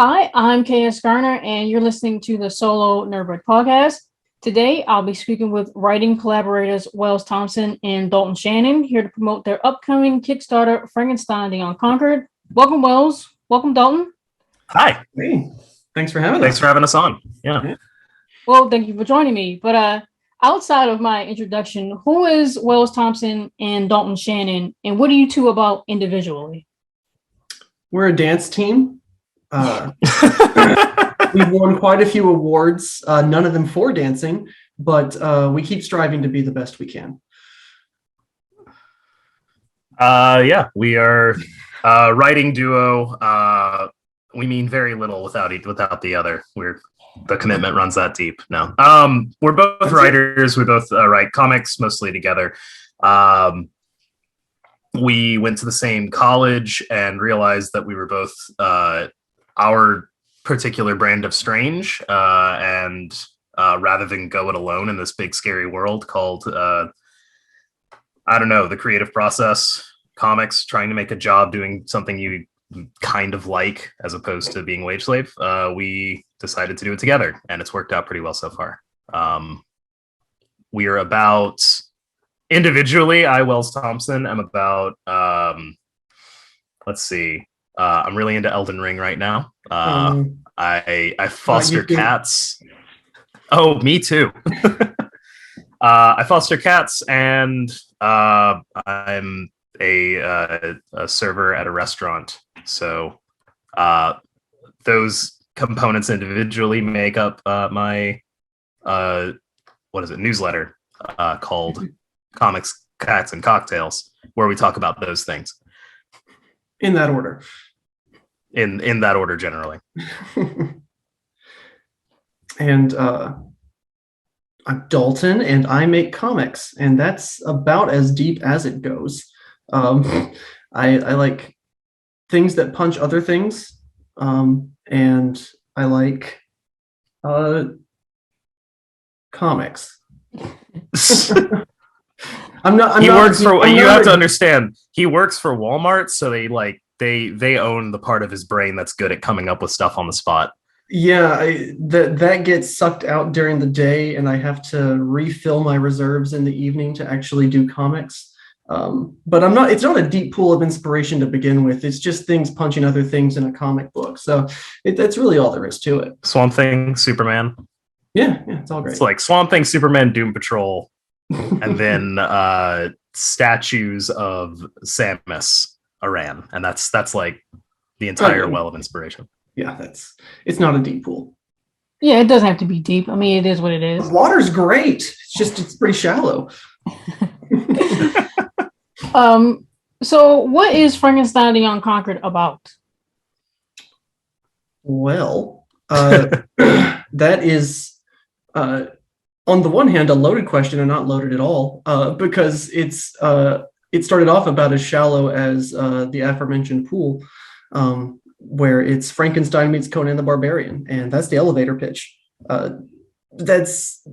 Hi, I'm KS Garner, and you're listening to the Solo Nerdbird podcast. Today, I'll be speaking with writing collaborators Wells Thompson and Dalton Shannon, here to promote their upcoming Kickstarter, Frankenstein the Unconquered. Welcome, Wells. Welcome, Dalton. Hi. Hey, thanks for having us. Thanks for having us on. Yeah. Well, thank you for joining me. But outside of my introduction, who is Wells Thompson and Dalton Shannon, and what are you two about individually? We're a dance team. We've won quite a few awards, none of them for dancing, but we keep striving to be the best we can. We are a writing duo. We mean very little without the other. The commitment runs that deep. No, we're both writers. We both write comics mostly together. We went to the same college and realized that we were both our particular brand of strange, and rather than go it alone in this big scary world called the creative process, comics, trying to make a job doing something you kind of like as opposed to being wage slave, we decided to do it together, and it's worked out pretty well so far. We are about, individually, I, Wells Thompson, am about I'm really into Elden Ring right now. I foster cats. Oh, me too. I foster cats, and I'm a server at a restaurant. So those components individually make up my newsletter called Comics, Cats, and Cocktails, where we talk about those things. In that order. In that order, generally. And I'm Dalton, and I make comics, and that's about as deep as it goes. I like things that punch other things, and I like comics. You have to understand, he works for Walmart, so they own the part of his brain that's good at coming up with stuff on the spot. Yeah, that gets sucked out during the day, and I have to refill my reserves in the evening to actually do comics. But it's not a deep pool of inspiration to begin with. It's just things punching other things in a comic book. So that's really all there is to it. Swamp Thing, Superman. Yeah, it's all great. It's like Swamp Thing, Superman, Doom Patrol, and then statues of Samus Aran, and that's like the entire well of inspiration. Yeah, it's not a deep pool. Yeah, it doesn't have to be deep. I mean, it is what it is. The water's great. It's pretty shallow. So what is Frankenstein the Unconquered about? Well, that is on the one hand a loaded question and not loaded at all, because it started off about as shallow as the aforementioned pool, where it's Frankenstein meets Conan the Barbarian, and that's the elevator pitch. That's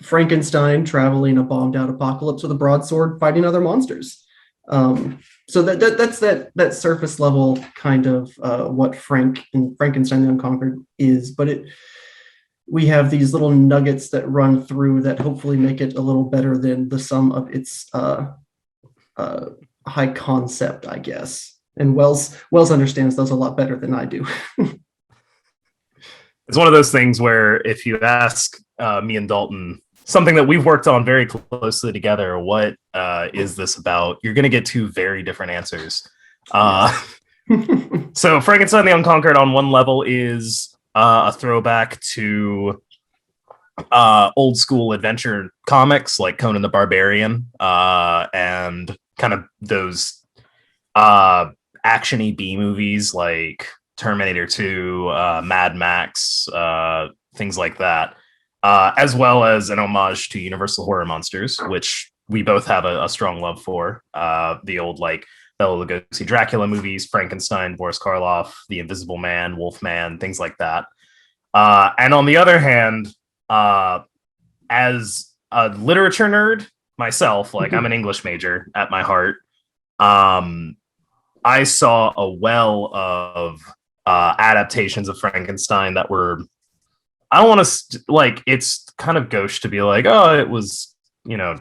Frankenstein traveling a bombed-out apocalypse with a broadsword, fighting other monsters. So that's that surface level kind of what Frankenstein the Unconquered is, but we have these little nuggets that run through that hopefully make it a little better than the sum of its high concept, I guess. And Wells understands those a lot better than I do. It's one of those things where if you ask me and Dalton something that we've worked on very closely together, what is this about? You're going to get two very different answers. So Frankenstein the Unconquered on one level is a throwback to old school adventure comics like Conan the Barbarian, and kind of those action-y B movies like Terminator 2, Mad Max, things like that, as well as an homage to Universal Horror Monsters, which we both have a strong love for. The old like Bela Lugosi Dracula movies, Frankenstein, Boris Karloff, The Invisible Man, Wolfman, things like that. And on the other hand, as a literature nerd myself, like I'm an English major at my heart, I saw a well of adaptations of Frankenstein that were, I don't want to like, it's kind of gauche to be like, oh, it was,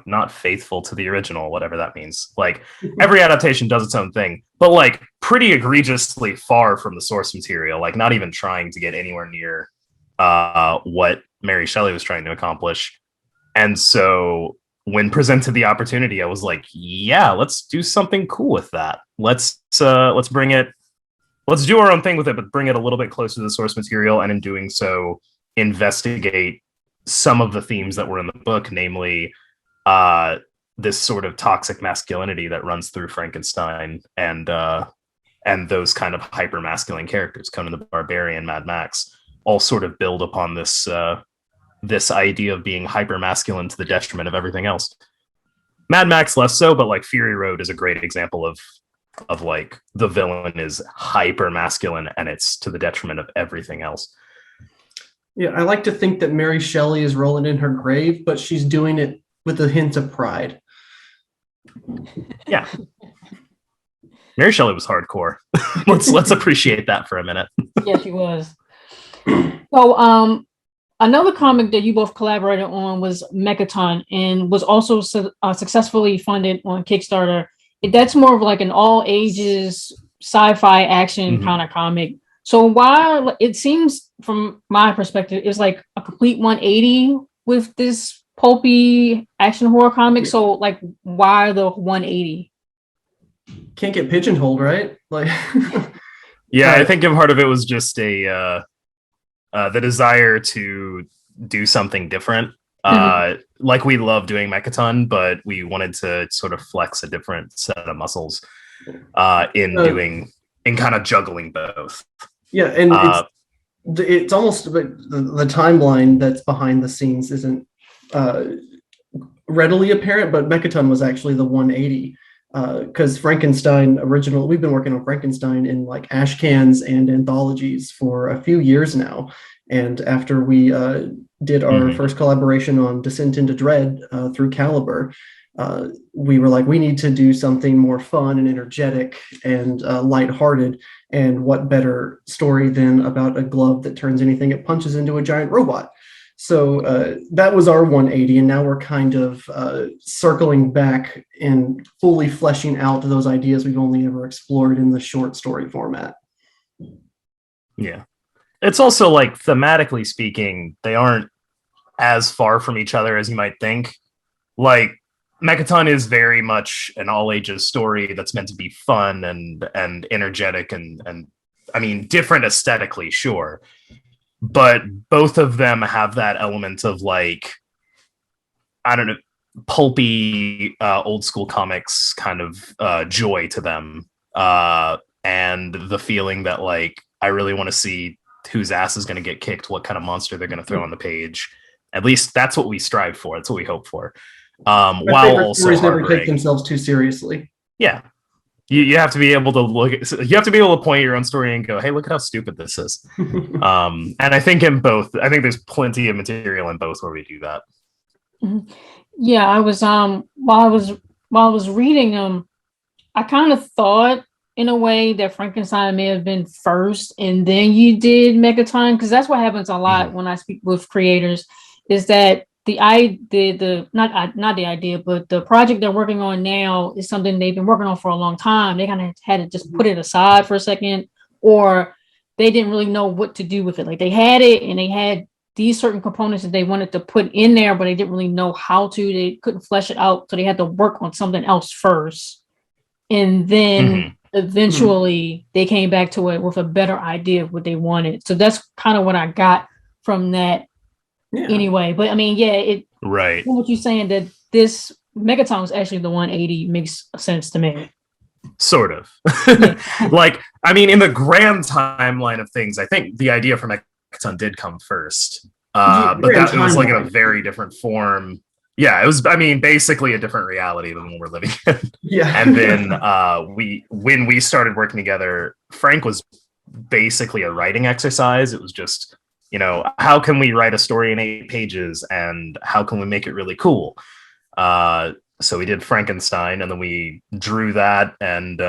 not faithful to the original, whatever that means. Like every adaptation does its own thing, but like pretty egregiously far from the source material, like not even trying to get anywhere near what Mary Shelley was trying to accomplish. And so when presented the opportunity, I was like, yeah, let's do something cool with that. Let's bring it, let's do our own thing with it, but bring it a little bit closer to the source material, and in doing so, investigate some of the themes that were in the book, namely this sort of toxic masculinity that runs through Frankenstein and those kind of hyper masculine characters, Conan the Barbarian, Mad Max, all sort of build upon this this idea of being hyper masculine to the detriment of everything else. Mad Max less so, but like Fury Road is a great example of like the villain is hyper masculine and it's to the detriment of everything else. Yeah, I like to think that Mary Shelley is rolling in her grave, but she's doing it with a hint of pride. Yeah. Mary Shelley was hardcore. let's appreciate that for a minute. Yeah, she was. So another comic that you both collaborated on was Mechaton, and was also successfully funded on Kickstarter. That's more of like an all ages sci-fi action kind of comic. So while it seems from my perspective, it's like a complete 180 with this pulpy action horror comic. So like, why the 180? Can't get pigeonholed, right? Like, yeah, I think part of it was just the desire to do something different. Like we love doing Mechaton, but we wanted to sort of flex a different set of muscles in kind of juggling both. Yeah, and it's almost the timeline that's behind the scenes isn't readily apparent, but Mechaton was actually the 180 because Frankenstein original. We've been working on Frankenstein in like ash cans and anthologies for a few years now, and after we did our first collaboration on Descent into Dread through Caliber, we were like, we need to do something more fun and energetic and lighthearted. And what better story than about a glove that turns anything it punches into a giant robot? So that was our 180. And now we're kind of circling back and fully fleshing out those ideas we've only ever explored in the short story format. Yeah. It's also like, thematically speaking, they aren't as far from each other as you might think. Like, Mechaton is very much an all ages story that's meant to be fun and energetic and I mean, different aesthetically, sure. But both of them have that element of like, I don't know, pulpy old school comics kind of joy to them. And the feeling that like, I really want to see whose ass is going to get kicked, what kind of monster they're going to throw on the page. At least that's what we strive for. That's what we hope for. While also never take themselves too seriously. Yeah, you have to be able to you have to be able to point your own story and go, hey, look at how stupid this is. And I think in both, I think there's plenty of material in both where we do that. Yeah, I was while I was reading them, I kind of thought in a way that Frankenstein may have been first and then you did Mechaton, because that's what happens a lot when I speak with creators, is that not the idea, but the project they're working on now is something they've been working on for a long time. They kind of had to just put it aside for a second, or they didn't really know what to do with it. Like they had it and they had these certain components that they wanted to put in there, but they didn't really know how to. They couldn't flesh it out, so they had to work on something else first. And then eventually they came back to it with a better idea of what they wanted. So that's kind of what I got from that. Yeah. Anyway, but I mean, yeah, right. What you're saying that this Mechaton is actually the 180 makes sense to me. Sort of. Like, I mean, in the grand timeline of things, I think the idea for Mechaton did come first. But that it was like in a very different form. Yeah, it was, I mean, basically a different reality than what we're living in. Yeah. And then when we started working together, Frank was basically a writing exercise. It was just, you know, how can we write a story in 8 pages and how can we make it really cool? So we did Frankenstein, and then we drew that and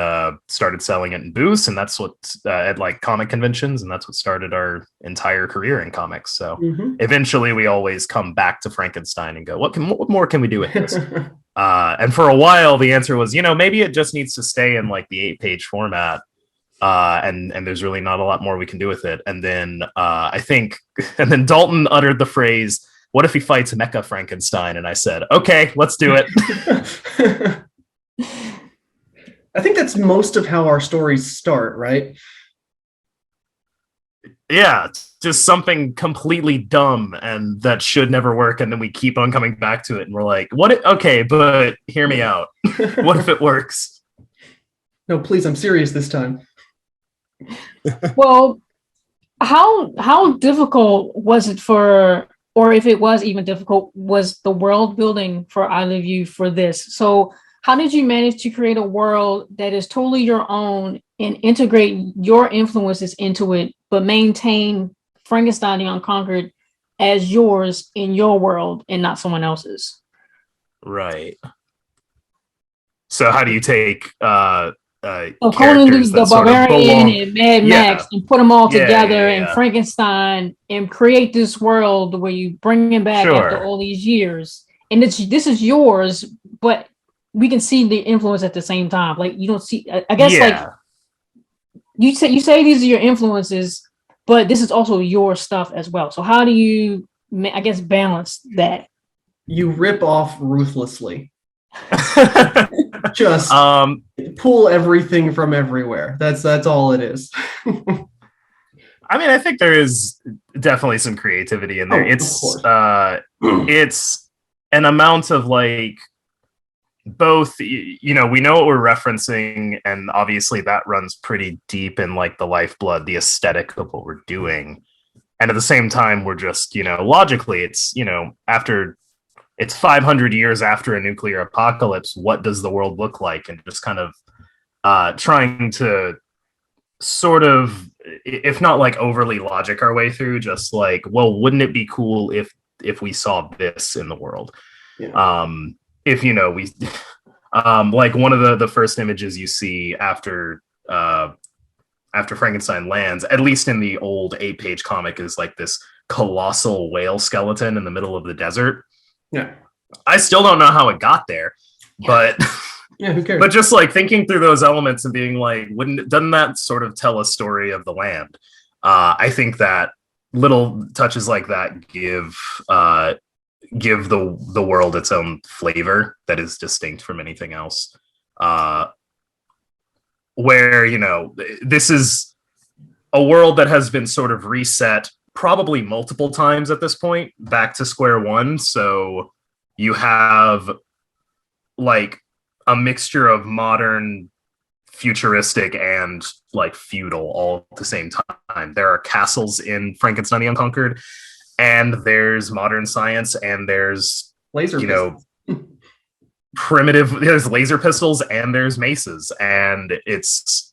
started selling it in booths, and that's what at like comic conventions, and that's what started our entire career in comics. So eventually, we always come back to Frankenstein and go, what more can we do with this? And for a while, the answer was, maybe it just needs to stay in like the 8-page format, and there's really not a lot more we can do with it. And then and then Dalton uttered the phrase, "What if he fights Mecha Frankenstein?" And I said, okay, let's do it. I think that's most of how our stories start, right? Yeah, it's just something completely dumb and that should never work. And then we keep on coming back to it. And we're like, okay, but hear me out. What if it works? No, please, I'm serious this time. Well, how difficult was it or if it was even difficult, was the world building for either of you for this? So how did you manage to create a world that is totally your own and integrate your influences into it, but maintain Frankenstein the Unconquered as yours in your world and not someone else's? Right. So how do you take Conan the Barbarian and Mad Max and put them all together and Frankenstein and create this world where you bring him back after all these years, and this is yours, but we can see the influence at the same time. Like you don't see, I guess, like you say these are your influences, but this is also your stuff as well. So how do you, I guess, balance that? You rip off ruthlessly. Just pull everything from everywhere. That's all it is. I mean, I think there is definitely some creativity in there. It's an amount of like both, we know what we're referencing, and obviously that runs pretty deep in like the lifeblood, the aesthetic of what we're doing. And at the same time, we're just, logically, it's, it's 500 years after a nuclear apocalypse. What does the world look like? And just kind of trying to sort of, if not like overly logic our way through, just like, well, wouldn't it be cool if we saw this in the world? Yeah. If we like one of the first images you see after Frankenstein lands, at least in the old 8-page comic, is like this colossal whale skeleton in the middle of the desert. Yeah, I still don't know how it got there, but yeah, who cares? But just like thinking through those elements and being like, doesn't that sort of tell a story of the land? I think that little touches like that give the world its own flavor that is distinct from anything else. Where this is a world that has been sort of reset probably multiple times at this point, back to square one. So you have like a mixture of modern, futuristic, and like feudal all at the same time. There are castles in Frankenstein the Unconquered, and there's modern science, and there's laser primitive, there's laser pistols, and there's maces, and it's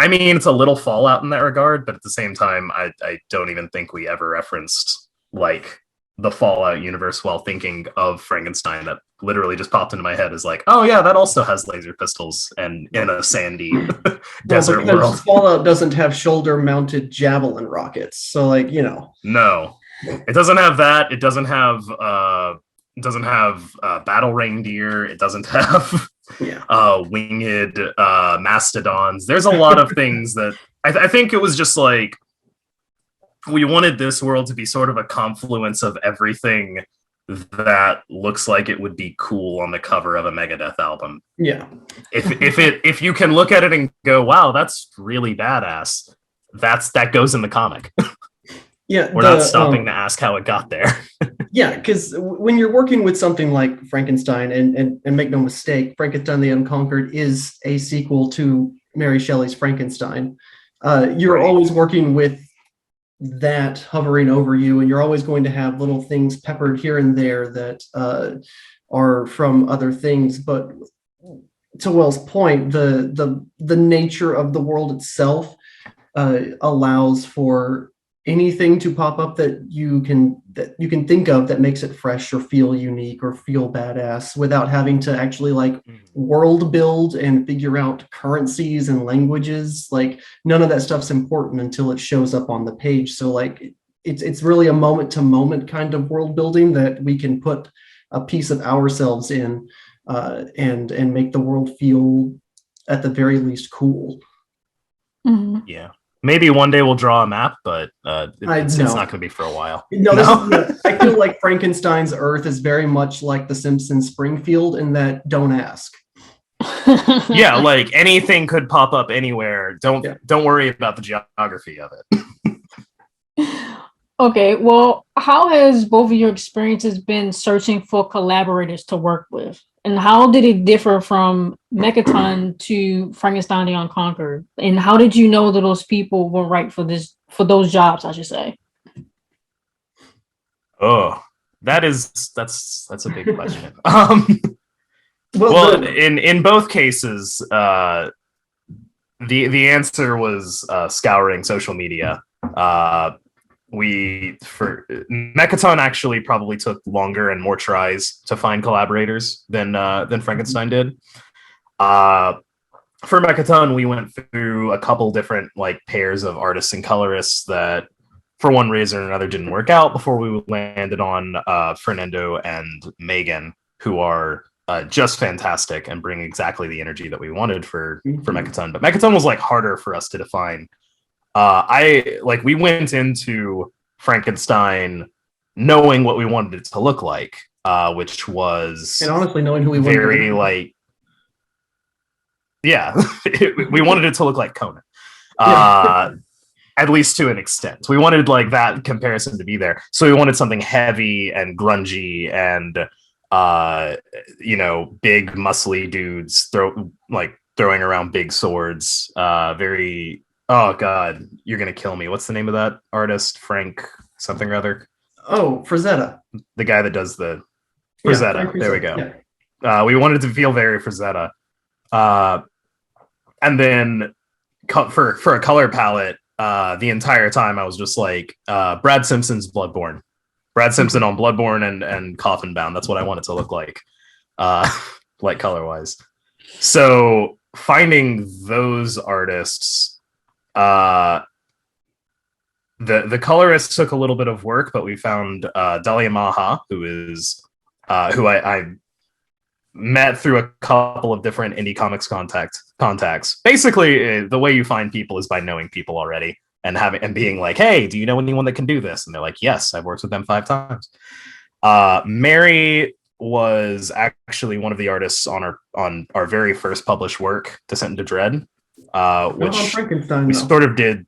a little Fallout in that regard, but at the same time, I don't even think we ever referenced like the Fallout universe while thinking of Frankenstein. That literally just popped into my head as like, oh yeah, that also has laser pistols and in a sandy desert world. Fallout doesn't have shoulder-mounted javelin rockets, so like no, it doesn't have that. It doesn't have battle reindeer. It doesn't have winged mastodons. There's a lot of things that I think it was just like we wanted this world to be sort of a confluence of everything that looks like it would be cool on the cover of a Megadeth album. Yeah. If you can look at it and go, wow, that's really badass, that goes in the comic. Yeah, we're not stopping to ask how it got there. Yeah, because when you're working with something like Frankenstein, and make no mistake, Frankenstein the Unconquered is a sequel to Mary Shelley's Frankenstein. You're always working with that hovering over you, and you're always going to have little things peppered here and there that are from other things. But to Will's point, the nature of the world itself allows for anything to pop up that you can think of that makes it fresh or feel unique or feel badass without having to actually like world build and figure out currencies and languages. Like none of that stuff's important until it shows up on the page. So like it's really a moment to moment kind of world building that we can put a piece of ourselves in and make the world feel at the very least cool. Mhm. Yeah. Maybe one day we'll draw a map, but it's not going to be for a while. I feel like Frankenstein's Earth is very much like The Simpsons Springfield in that don't ask. Yeah, like anything could pop up anywhere. Don't worry about the geography of it. Okay, well, how has both of your experiences been searching for collaborators to work with? And how did it differ from Mechaton to Frankenstein the Unconquered? And how did you know that those people were right for those jobs, I should say? Oh, that's a big question. Well, in both cases, the answer was scouring social media. Mechaton actually probably took longer and more tries to find collaborators than Frankenstein did. For Mechaton, we went through a couple different like pairs of artists and colorists that, for one reason or another, didn't work out before we landed on Fernando and Megan, who are just fantastic and bring exactly the energy that we wanted for Mechaton. But Mechaton was like harder for us to define. We went into Frankenstein knowing what we wanted it to look like, which was, and honestly knowing who we wanted very like, yeah, we wanted it to look like Conan, at least to an extent. We wanted like that comparison to be there, so we wanted something heavy and grungy and big muscly dudes throwing around big swords, very. Oh God, you're gonna kill me. What's the name of that artist? Frank something or other. Oh, Frazetta. The guy that does the Frazetta. There we go. Yeah. We wanted to feel very Frazetta. And then for a color palette, the entire time I was just like, Brad Simpson's Bloodborne. Brad Simpson on Bloodborne and Coffin Bound. That's what I want it to look like, like color wise. So finding those artists. The colorist took a little bit of work, but we found Dalia Maha, who I met through a couple of different indie comics contacts. Basically, the way you find people is by knowing people already and being like, hey, do you know anyone that can do this? And they're like, yes, I've worked with them 5 times. Mary was actually one of the artists on our very first published work, Descent into Dread. Which we sort of did,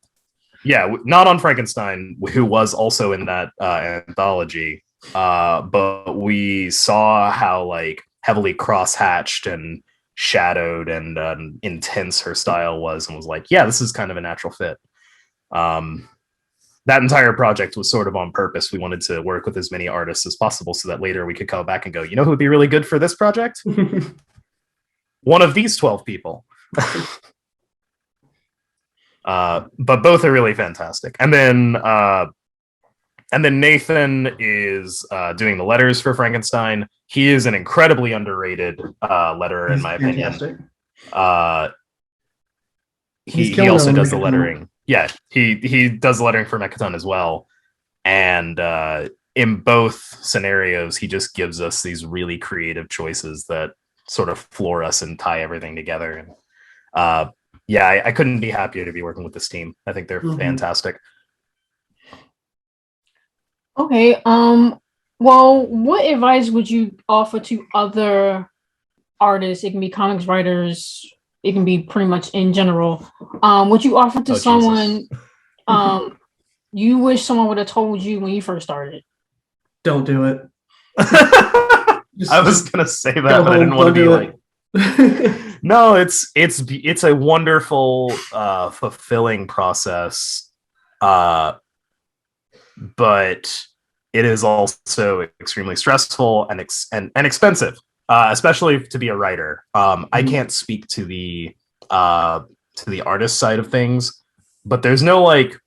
not on Frankenstein, who was also in that anthology, but we saw how like heavily cross-hatched and shadowed and intense her style was, and was like, yeah, this is kind of a natural fit. That entire project was sort of on purpose. We wanted to work with as many artists as possible so that later we could come back and go, you know who would be really good for this project? One of these 12 people. But both are really fantastic. And then Nathan is doing the letters for Frankenstein. He is an incredibly underrated letterer, in my opinion. He also does the lettering. Yeah, he does the lettering for Mechaton as well. And in both scenarios, he just gives us these really creative choices that sort of floor us and tie everything together. And I couldn't be happier to be working with this team. I think they're fantastic. Okay. Well, what advice would you offer to other artists? It can be comics writers. It can be pretty much in general. Would you offer to someone you wish someone would have told you when you first started? Don't do it. I was gonna say that, but I didn't want to be like. No, it's a wonderful, fulfilling process, but it is also extremely stressful and expensive, especially to be a writer. I can't speak to the artist side of things, but there's no like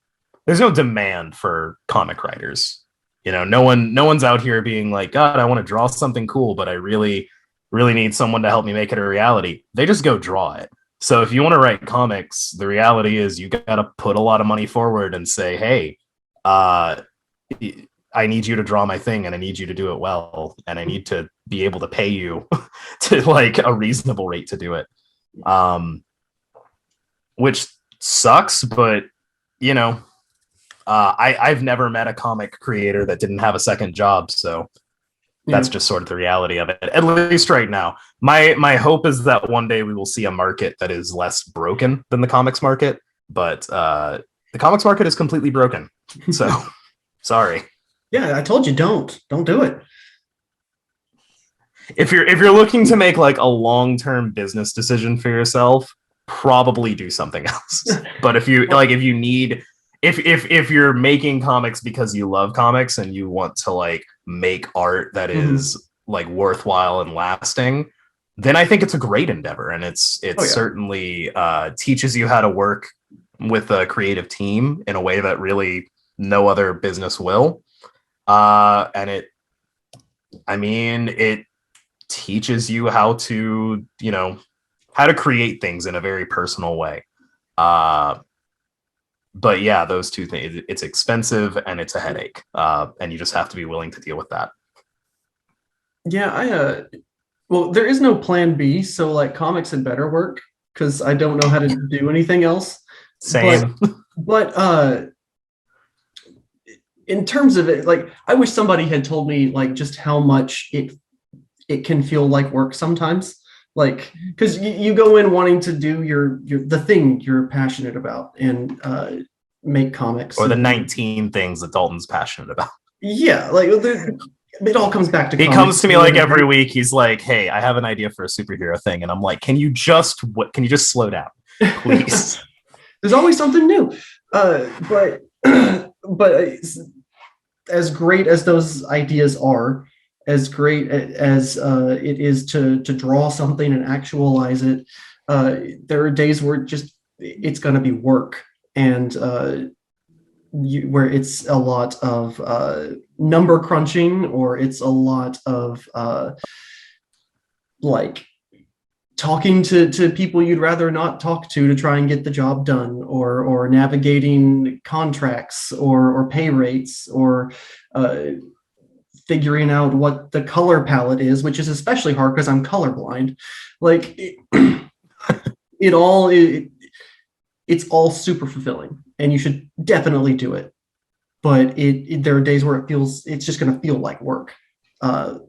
demand for comic writers. No one's out here being like, God, I want to draw something cool, but I really, really need someone to help me make it a reality. They just go draw it. So if you want to write comics, the reality is you got to put a lot of money forward and say, hey, I need you to draw my thing, and I need you to do it well, and I need to be able to pay you to like a reasonable rate to do it. Which sucks, but I've never met a comic creator that didn't have a second job, so that's just sort of the reality of it, at least right now. My hope is that one day we will see a market that is less broken than the comics market, but the comics market is completely broken. So sorry. Yeah, I told you don't do it. If you're looking to make like a long-term business decision for yourself, probably do something else. But if you're making comics because you love comics and you want to like make art that is like worthwhile and lasting, then I think it's a great endeavor, and it certainly teaches you how to work with a creative team in a way that really no other business will. And it teaches you how to create things in a very personal way. But yeah, those two things, it's expensive and it's a headache. And you just have to be willing to deal with that. Yeah, well, there is no plan B, so like comics had better work because I don't know how to do anything else. Same. But in terms of it, like I wish somebody had told me like just how much it can feel like work sometimes. Like, because you go in wanting to do the thing you're passionate about and make comics. Or the 19 things that Dalton's passionate about. Yeah, like it all comes back to comics. He comes to me like every week. He's like, hey, I have an idea for a superhero thing. And I'm like, can you just slow down, please? There's always something new. But as great as those ideas are, as great as it is to draw something and actualize it, there are days where it's going to be work, and where it's a lot of number crunching, or it's a lot of like talking to people you'd rather not talk to try and get the job done, or navigating contracts or pay rates, or figuring out what the color palette is, which is especially hard because I'm colorblind. Like it's all super fulfilling, and you should definitely do it. But there are days where it's just going to feel like work.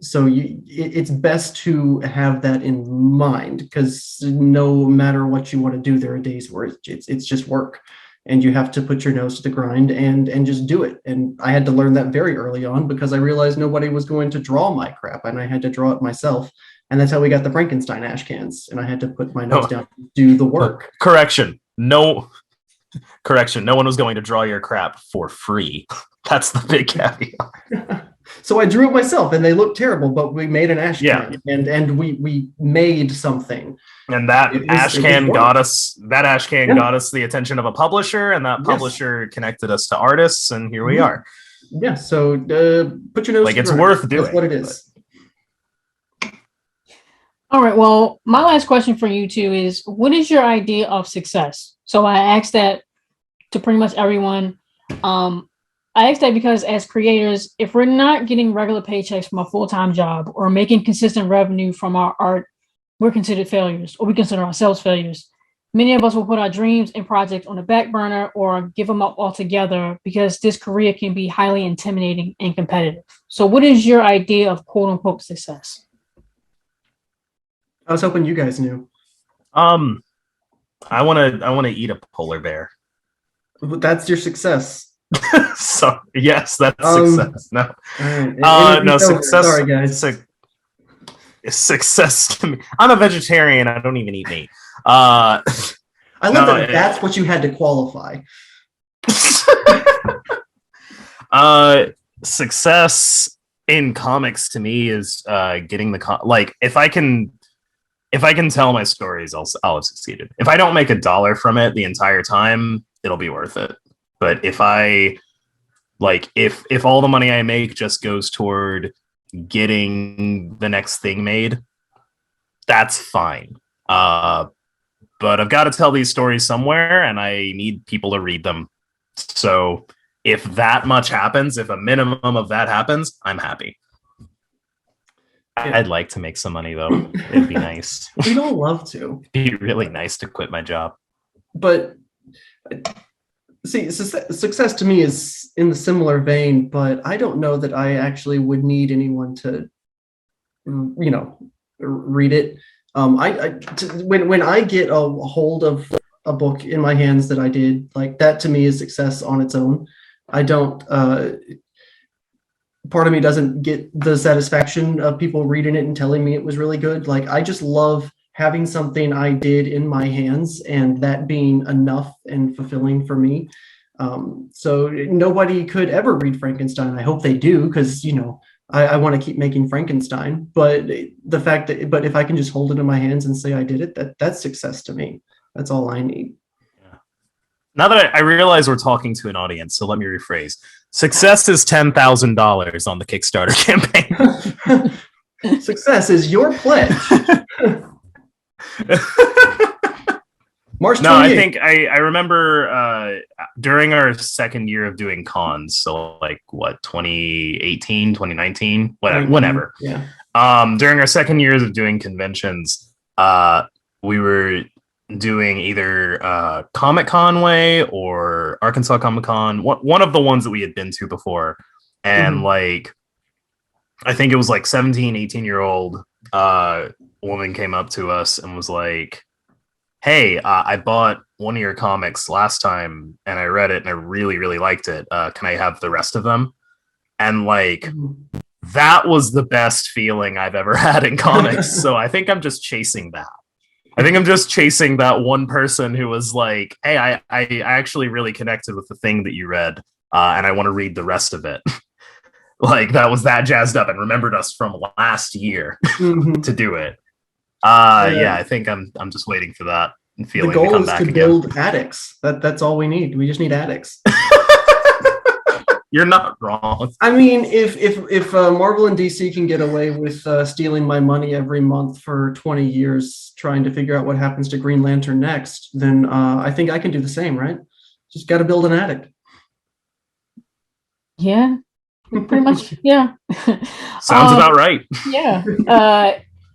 So it's best to have that in mind, because no matter what you want to do, there are days where it's just work, and you have to put your nose to the grind and just do it. And I had to learn that very early on, because I realized nobody was going to draw my crap, and I had to draw it myself. And that's how we got the Frankenstein ash cans. And I had to put my nose down and do the work. Correction. No one was going to draw your crap for free. That's the big caveat. So I drew it myself, and they looked terrible, but we made an ash can, and we made something. And that ash can got us the attention of a publisher, and that publisher connected us to artists, and here we are. Yeah, so put your nose like, it's worth doing. That's what it is. All right, well, my last question for you two is, what is your idea of success? So I asked that to pretty much everyone. I asked that because as creators, if we're not getting regular paychecks from a full-time job or making consistent revenue from our art, we're considered failures, or we consider ourselves failures. Many of us will put our dreams and projects on the back burner or give them up altogether, because this career can be highly intimidating and competitive. So what is your idea of quote unquote success? I was hoping you guys knew. I want to eat a polar bear. That's your success. So yes, that's success. No, no success. Sorry, guys. Success to me. I'm a vegetarian. I don't even eat meat. I love that. That's what you had to qualify. Success in comics to me is getting the if I can tell my stories, I'll have succeeded. If I don't make $1 from it the entire time, it'll be worth it. But if I like, if all the money I make just goes toward getting the next thing made, that's fine. But I've got to tell these stories somewhere, and I need people to read them. So if that much happens, if a minimum of that happens, I'm happy. I'd like to make some money, though. It'd be nice. We don't love to. It'd be really nice to quit my job. But see, success to me is in the similar vein, but I don't know that I actually would need anyone to, read it. When I get a hold of a book in my hands that I did, like, that to me is success on its own. I don't, part of me doesn't get the satisfaction of people reading it and telling me it was really good. Like, I just love having something I did in my hands and that being enough and fulfilling for me. So nobody could ever read Frankenstein. I hope they do, because, I want to keep making Frankenstein. But the fact that, if I can just hold it in my hands and say I did it, that's success to me. That's all I need. Yeah. Now that I realize we're talking to an audience, so let me rephrase. Success is $10,000 on the Kickstarter campaign. Success is your pledge. March 28th. No, I think I remember during our second year of doing cons, so like what, 2018, 2019, whenever. Yeah. During our second years of doing conventions, we were doing either Comic Conway or Arkansas Comic Con, one of the ones that we had been to before. And like, I think it was like 17, 18-year-old woman came up to us and was like, hey, I bought one of your comics last time and I read it and I really, really liked it. Can I have the rest of them? And like, that was the best feeling I've ever had in comics. So I think I'm just chasing that. I think I'm just chasing that one person who was like, hey, I actually really connected with the thing that you read, and I want to read the rest of it. Like, that was that jazzed up and remembered us from last year to do it. I think I'm just waiting for that feeling to come back again. The goal is to build addicts. That's all we need. We just need addicts. You're not wrong. I mean, if Marvel and DC can get away with stealing my money every month for 20 years, trying to figure out what happens to Green Lantern next, then I think I can do the same, right? Just got to build an addict. Yeah, pretty much. Yeah. Sounds about right. Yeah.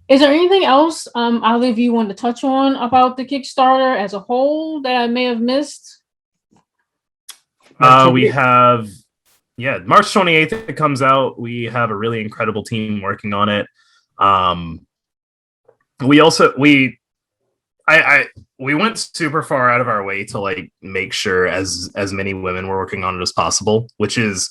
Is there anything else either of you want to touch on about the Kickstarter as a whole that I may have missed? We have, March 28th it comes out. We have a really incredible team working on it. We went super far out of our way to like make sure as many women were working on it as possible, which is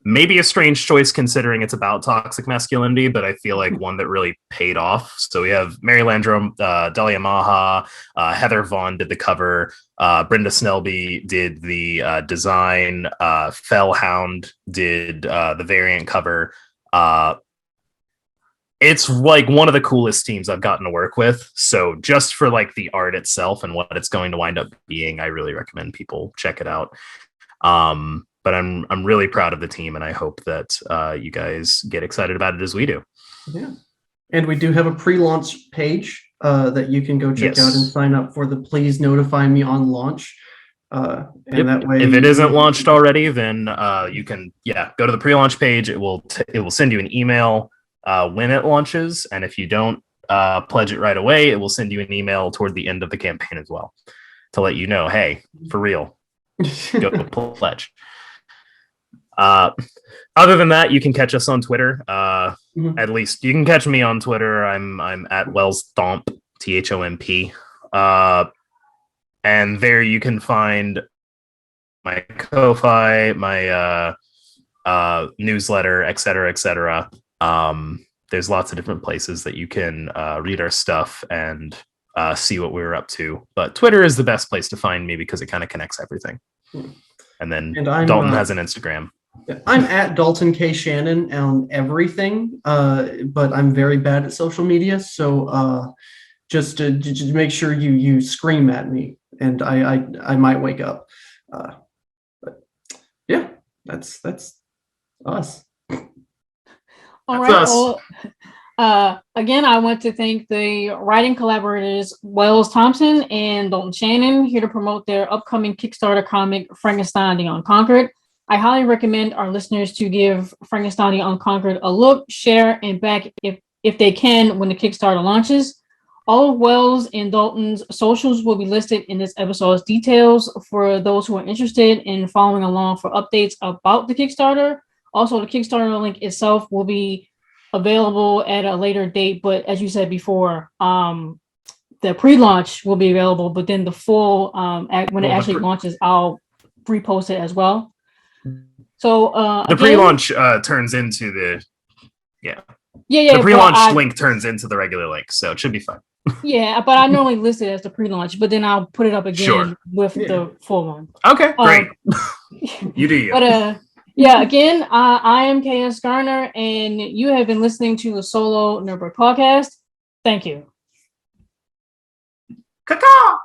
maybe a strange choice considering it's about toxic masculinity, but I feel like one that really paid off. So we have Mary Landrum, Dahlia Maha, Heather Vaughn did the cover, Brenda Snelby did the design, Fellhound did the variant cover. It's like one of the coolest teams I've gotten to work with. So just for like the art itself and what it's going to wind up being, I really recommend people check it out. But I'm really proud of the team, and I hope that you guys get excited about it as we do. Yeah, and we do have a pre-launch page that you can go check out and sign up for the Please Notify Me on launch. That way, if it isn't launched already, then you can go to the pre-launch page. It will send you an email when it launches, and if you don't pledge it right away, it will send you an email toward the end of the campaign as well to let you know, hey, for real, go pledge. Other than that, you can catch us on Twitter. At least you can catch me on Twitter. I'm at Wells Thomp, THOMP. And there you can find my Ko-Fi, my newsletter, etc., etc. There's lots of different places that you can read our stuff and see what we're up to. But Twitter is the best place to find me because it kind of connects everything. And then Dalton has an Instagram. I'm at Dalton K. Shannon on everything, but I'm very bad at social media. So just to make sure you scream at me, and I might wake up. But Yeah, that's us. All That's right. us. Well, again, I want to thank the writing collaborators Wells Thompson and Dalton Shannon here to promote their upcoming Kickstarter comic, Frankenstein the Unconquered. I highly recommend our listeners to give Frankenstein the Unconquered a look, share, and back if they can when the Kickstarter launches. All of Wells and Dalton's socials will be listed in this episode's details for those who are interested in following along for updates about the Kickstarter. Also, the Kickstarter link itself will be available at a later date, but as you said before, the pre-launch will be available, but then the full when it actually launches, I'll repost it as well. So the pre-launch turns into the the pre-launch link turns into the regular link, so it should be fine. Yeah, but I normally list it as the pre-launch, but then I'll put it up again with the full one. Okay, great. You do you. But yeah, again, I am KS Garner, and you have been listening to the Solo Nerdbird Podcast. Thank you. Caw-caw!